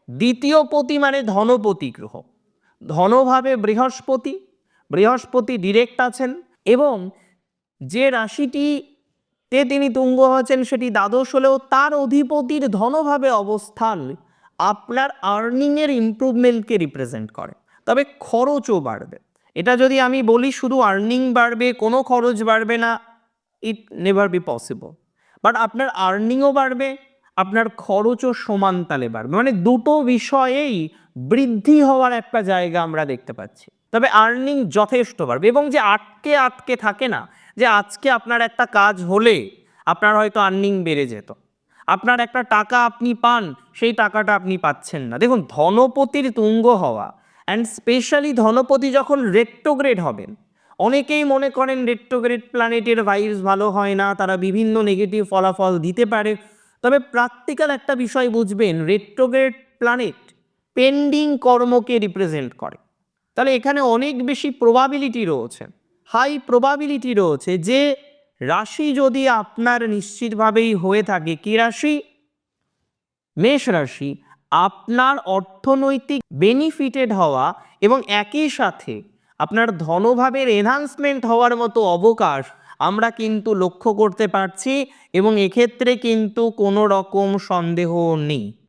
দ্বিতীয় পতি মানে ধনপতি গ্রহ, ধনভাবে বৃহস্পতি, বৃহস্পতি ডিরেক্ট আছেন এবং যে রাশিটিতে তিনি তুঙ্গ হচ্ছেন সেটি দ্বাদশ হলেও তার অধিপতির ধনভাবে অবস্থান আপনার আর্নিংয়ের ইমপ্রুভমেন্টকে রিপ্রেজেন্ট করে। তবে খরচও বাড়বে। এটা যদি আমি বলি শুধু আর্নিং বাড়বে, কোনো খরচ বাড়বে না, it never be possible. But আপনার আর্নিংও বাড়বে, আপনার খরচও সমান তালে বাড়বে, মানে দুটো বিষয়েই বৃদ্ধি হওয়ার একটা জায়গা আমরা দেখতে পাচ্ছি। তবে আর্নিং যথেষ্ট বাড়বে এবং যে আটকে আটকে থাকে না, যে আজকে আপনার একটা কাজ হলে আপনার হয়তো আর্নিং বেড়ে যেত, আপনার একটা টাকা আপনি পান, সেই টাকাটা আপনি পাচ্ছেন না। দেখুন, ধনপতির তুঙ্গ হওয়া অ্যান্ড স্পেশালি ধনপতি যখন রেট্রোগ্রেড হবেন, অনেকেই মনে করেন রেট্রোগ্রেড প্ল্যানেটের ভাইবস ভালো হয় না, তারা বিভিন্ন নেগেটিভ ফলাফল দিতে পারে। তবে প্র্যাকটিক্যাল একটা বিষয় বুঝবেন, রেট্রোগ্রেড প্ল্যানেট পেন্ডিং কর্মকে রিপ্রেজেন্ট করে। তাহলে এখানে অনেক বেশি প্রবাবিলিটি রয়েছে, হাই প্রবাবিলিটি রয়েছে যে রাশি যদি আপনার নিশ্চিতভাবেই হয়ে থাকে, কি রাশি? মেষ রাশি, আপনার অর্থনৈতিক বেনিফিটেড হওয়া এবং একই সাথে আপনার ধনভাবের এনহান্সমেন্ট হওয়ার মতো অবকাশ আমরা কিন্তু লক্ষ্য করতে পারছি এবং এক্ষেত্রে কিন্তু কোনো রকম সন্দেহ নেই।